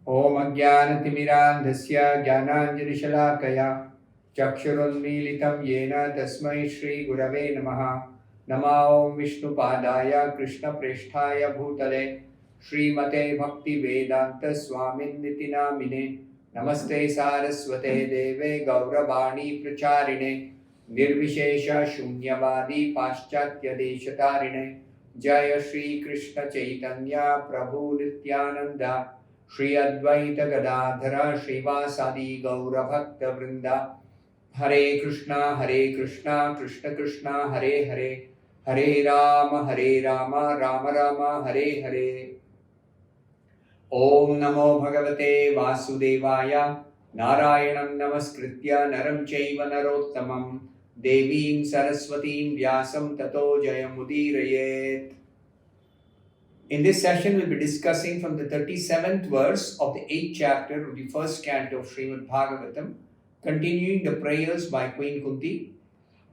ॐ अज्ञानतिमिरान्धस्य ज्ञानाञ्जलिशलाकया चक्षुरुन्मीलितं येन तस्मै श्रीगुरवे नमः। नमो ॐ विष्णुपादाय कृष्णप्रेष्ठाय भूतले श्रीमते भक्तिवेदान्त स्वामिन्निति नामिने। नमस्ते सारस्वते देवे गौरवाणी प्रचारिणे निर्विशेष शून्यवादी पाश्चात्यदेशतारिणे। जय श्री कृष्ण चैतन्य प्रभु नित्यानंद श्री अद्वैत गदाधर श्रीवासादि गौरभक्त वृंदा। हरे कृष्णा कृष्ण कृष्णा हरे हरे, हरे राम राम राम हरे हरे। ओम नमो भगवते वासुदेवाय। नारायणं नमस्कृत्य नरं चैव नरोत्तमं देवीं सरस्वतीं व्यासं ततो जयमुदीरयेत्। In this session, we'll be discussing from the 37th verse of the 8th chapter of the first canto of Srimad Bhagavatam, continuing the prayers by Queen Kunti.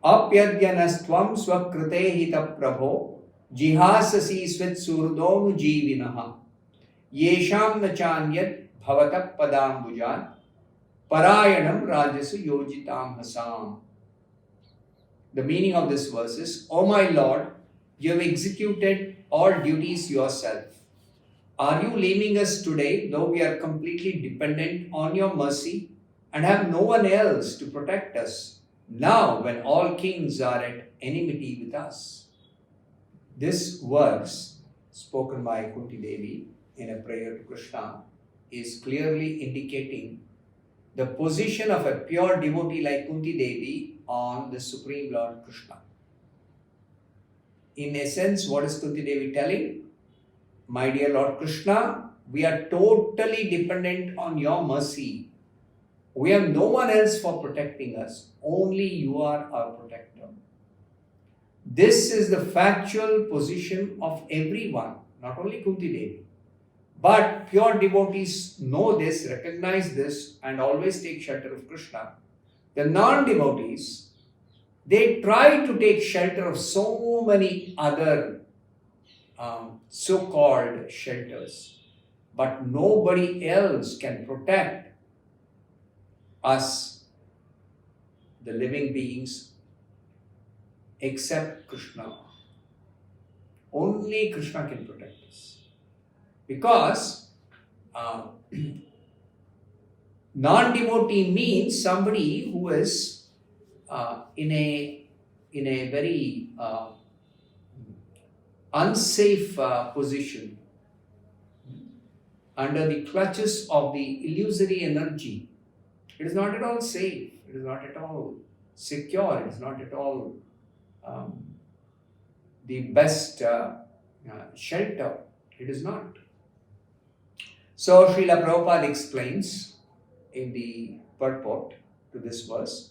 Apyadyanastvam swakrite hita prabho jihasasi svit surdonu jivinaha yesham nachanyat bhavatak padambujan parayanam rajasu yojitam hasam. The meaning of this verse is, O my Lord, you have executed all duties yourself. Are you leaving us today, though we are completely dependent on your mercy and have no one else to protect us, now when all kings are at enmity with us? This verse, spoken by Kunti Devi in a prayer to Krishna, is clearly indicating the position of a pure devotee like Kunti Devi on the Supreme Lord Krishna. In essence, what is Kunti Devi telling? My dear Lord Krishna, we are totally dependent on your mercy. We have no one else for protecting us. Only you are our protector. This is the factual position of everyone, not only Kunti Devi. But pure devotees know this, recognize this, and always take shelter of Krishna. The non-devotees, they try to take shelter of so many other so-called shelters, but nobody else can protect us, the living beings, except Krishna. Only Krishna can protect us. Because non-devotee means somebody who is in a very unsafe position, under the clutches of the illusory energy. It is not at all safe. It is not at all secure. It is not at all the best shelter. It is not. So Srila Prabhupada explains in the purport to this verse,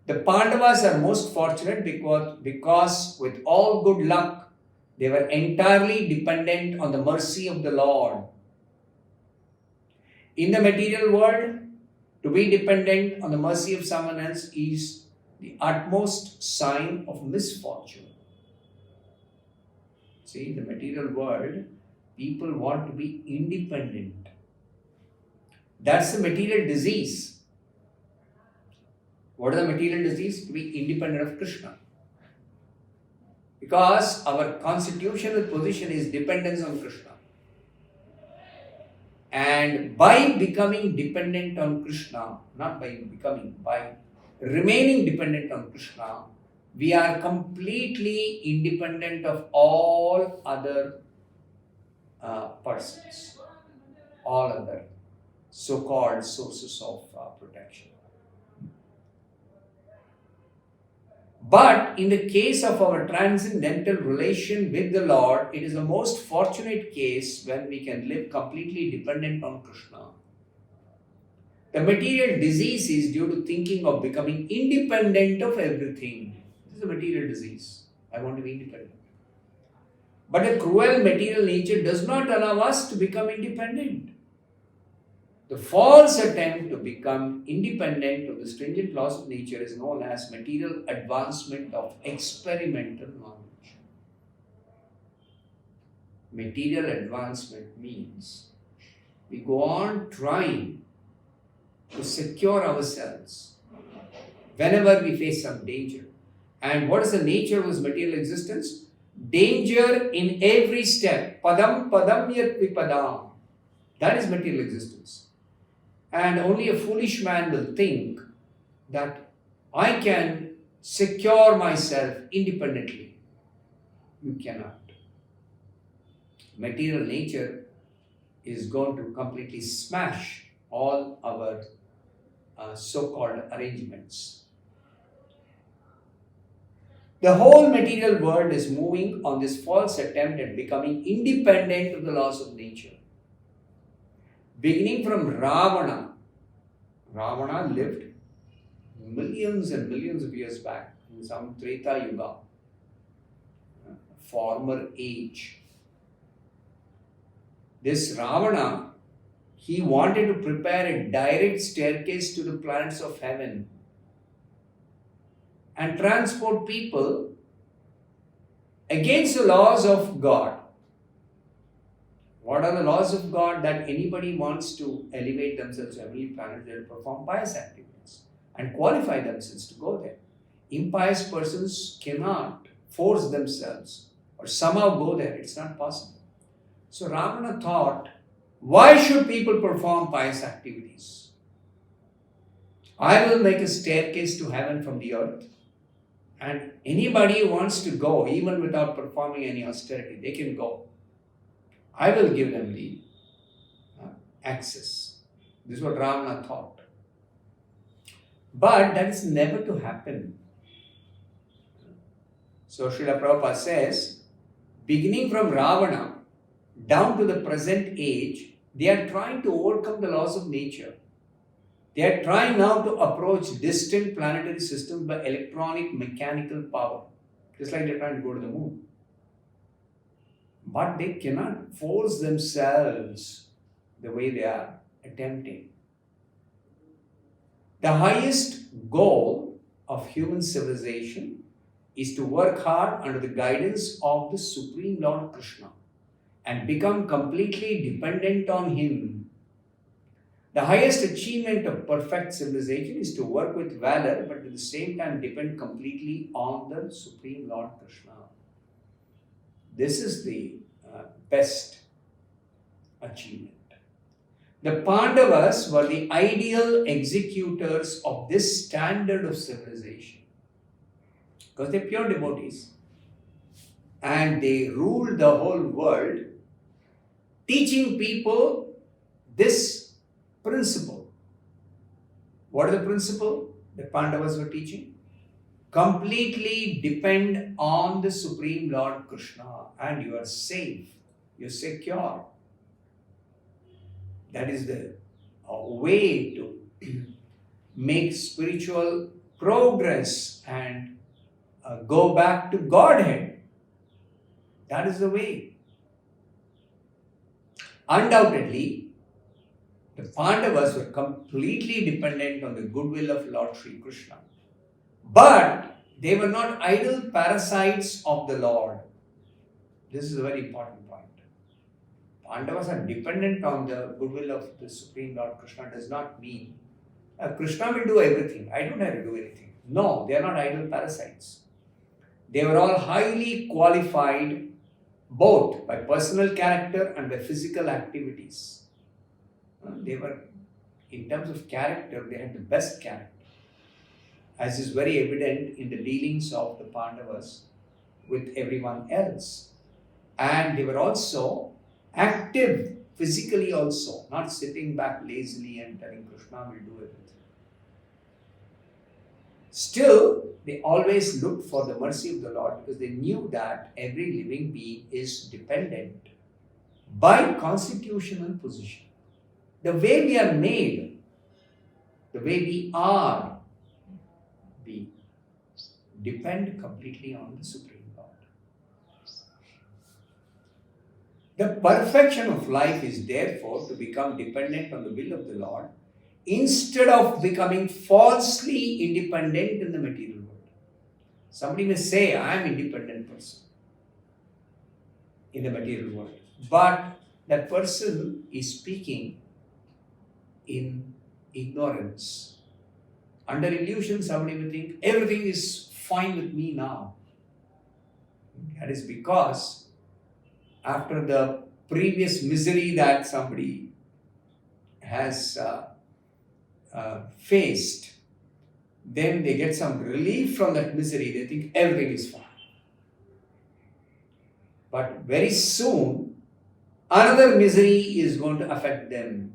the Pandavas are most fortunate because with all good luck, they were entirely dependent on the mercy of the Lord. In the material world, to be dependent on the mercy of someone else is the utmost sign of misfortune. See, in the material world, people want to be independent. That's the material disease. What is the material disease? To be independent of Krishna. Because our constitutional position is dependence on Krishna. And by becoming dependent on Krishna, not by becoming, by remaining dependent on Krishna, we are completely independent of all other persons, all other so-called sources of protection. But in the case of our transcendental relation with the Lord, it is the most fortunate case when we can live completely dependent on Krishna. The material disease is due to thinking of becoming independent of everything. This is a material disease. I want to be independent. But a cruel material nature does not allow us to become independent. The false attempt to become independent of the stringent laws of nature is known as material advancement of experimental knowledge. Material advancement means We go on trying to secure ourselves whenever we face some danger. And what is the nature of this material existence? Danger in every step. Padam padam yat vipadam. That is material existence. And only a foolish man will think that I can secure myself independently. You cannot. Material nature is going to completely smash all our so-called arrangements. The whole material world is moving on this false attempt at becoming independent of the laws of nature. Beginning from Ravana. Ravana lived millions and millions of years back in some Treta Yuga, former age. This Ravana, he wanted to prepare a direct staircase to the planets of heaven and transport people against the laws of God. What are the laws of God? That anybody wants to elevate themselves to heavenly planets, they will perform pious activities and qualify themselves to go there. Impious persons cannot force themselves or somehow go there. It's not possible. So Ravana thought, why should people perform pious activities? I will make a staircase to heaven from the earth, and anybody who wants to go, even without performing any austerity, they can go. I will give them the access. This is what Ravana thought. But that is never to happen. So Srila Prabhupada says, beginning from Ravana down to the present age, they are trying to overcome the laws of nature. They are trying now to approach distant planetary systems by electronic mechanical power. Just like they are trying to go to the moon. But they cannot force themselves the way they are attempting. The highest goal of human civilization is to work hard under the guidance of the Supreme Lord Krishna and become completely dependent on Him. The highest achievement of perfect civilization is to work with valor, but at the same time depend completely on the Supreme Lord Krishna. This is the best achievement. The Pandavas were the ideal executors of this standard of civilization because they're pure devotees and they ruled the whole world, teaching people this principle. What is the principle that Pandavas were teaching? Completely depend on the Supreme Lord Krishna and you are safe, you're secure. That is the way to make spiritual progress and go back to Godhead. That is the way. Undoubtedly, the Pandavas were completely dependent on the goodwill of Lord Sri Krishna. But they were not idle parasites of the Lord. This is a very important point. Pandavas are dependent on the goodwill of the Supreme Lord Krishna does not mean Krishna will do everything. I don't have to do anything. No, they are not idle parasites. They were all highly qualified both by personal character and by physical activities. They were, in terms of character, they had the best character, as is very evident in the dealings of the Pandavas with everyone else. And they were also active physically also, not sitting back lazily and telling Krishna will do everything. Still, they always looked for the mercy of the Lord because they knew that every living being is dependent by constitutional position. The way we are made, the way we are, we depend completely on the Supreme Lord. The perfection of life is therefore to become dependent on the will of the Lord instead of becoming falsely independent in the material world. Somebody may say, I am an independent person in the material world. But that person is speaking in ignorance. Under illusion, somebody will think everything is fine with me now. That is because after the previous misery that somebody has faced, then they get some relief from that misery. They think everything is fine. But very soon, another misery is going to affect them.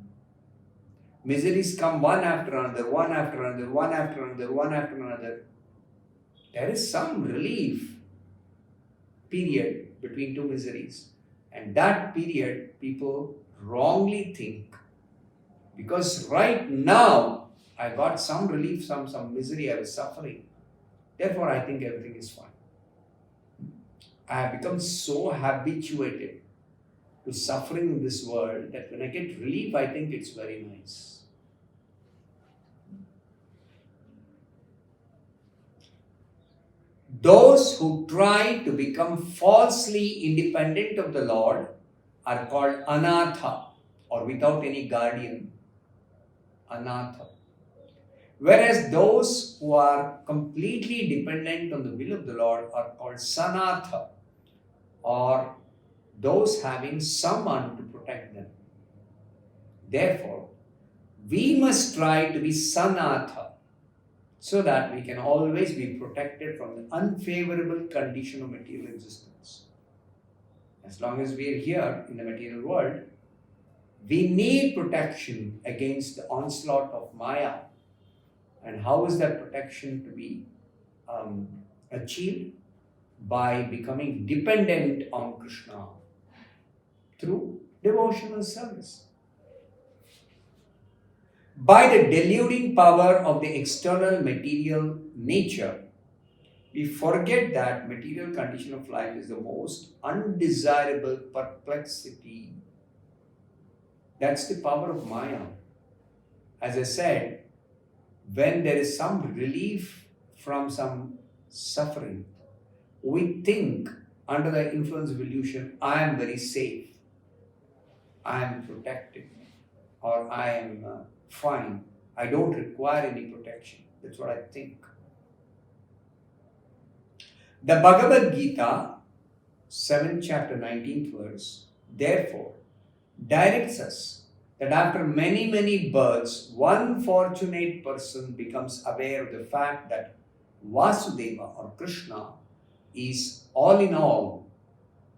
Miseries come one after another, one after another, one after another, one after another. There is some relief period between two miseries. And that period, people wrongly think, because right now I got some relief, some misery I was suffering. Therefore, I think everything is fine. I have become so habituated to suffering in this world that when I get relief, I think it's very nice. Those who try to become falsely independent of the Lord are called anatha, or without any guardian. Anatha. Whereas those who are completely dependent on the will of the Lord are called sanatha, or those having someone to protect them. Therefore, we must try to be sanatha, so that we can always be protected from the unfavorable condition of material existence. As long as we are here in the material world, we need protection against the onslaught of Maya. And how is that protection to be achieved? By becoming dependent on Krishna through devotional service. By the deluding power of the external material nature, we forget that material condition of life is the most undesirable perplexity. That's the power of Maya. As I said, when there is some relief from some suffering, we think under the influence of illusion, I am very safe, I am protected, or I am fine, I don't require any protection. That's what I think. The Bhagavad Gita, 7th chapter, 19th verse, therefore, directs us that after many births, one fortunate person becomes aware of the fact that Vasudeva or Krishna is all in all,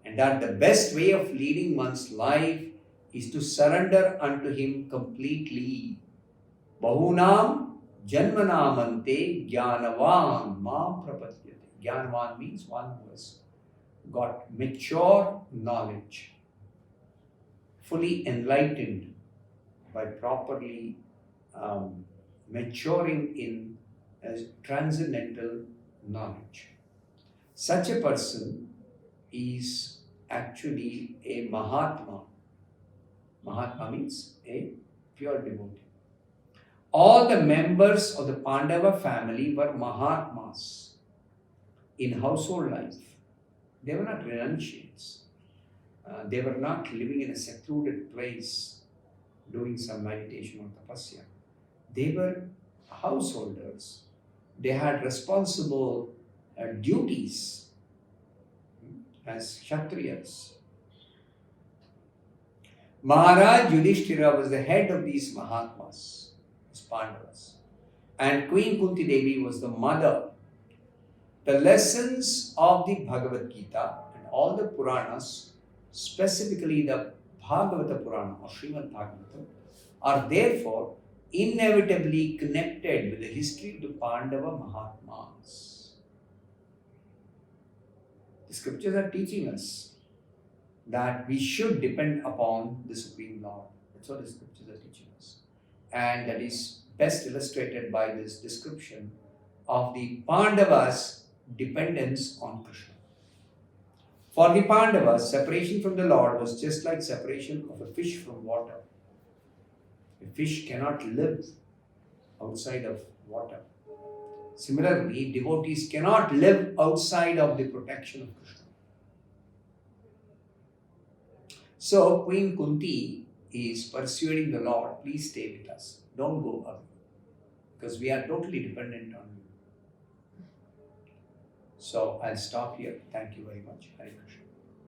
and that the best way of leading one's life is to surrender unto him completely. Bahunam janmanamante jnanavan mam prapadyate. Jnanavan means one who has got mature knowledge, fully enlightened by properly maturing in transcendental knowledge. Such a person is actually a Mahatma. Mahatma means a pure devotee. All the members of the Pandava family were Mahatmas in household life. They were not renunciates. They were not living in a secluded place doing some meditation or tapasya. They were householders. They had responsible duties as Kshatriyas. Maharaj Yudhishthira was the head of these Mahatmas, these Pandavas. And Queen Kunti Devi was the mother. The lessons of the Bhagavad Gita and all the Puranas, specifically the Bhagavata Purana or Srimad Bhagavatam, are therefore inevitably connected with the history of the Pandava Mahatmas. The scriptures are teaching us that we should depend upon the Supreme Lord. That's what the scriptures are teaching us. And that is best illustrated by this description of the Pandavas' dependence on Krishna. For the Pandavas, separation from the Lord was just like separation of a fish from water. A fish cannot live outside of water. Similarly, devotees cannot live outside of the protection of Krishna. So Queen Kunti is persuading the Lord, please stay with us. Don't go away. Because we are totally dependent on you. So I'll stop here. Thank you very much. Hare Krishna.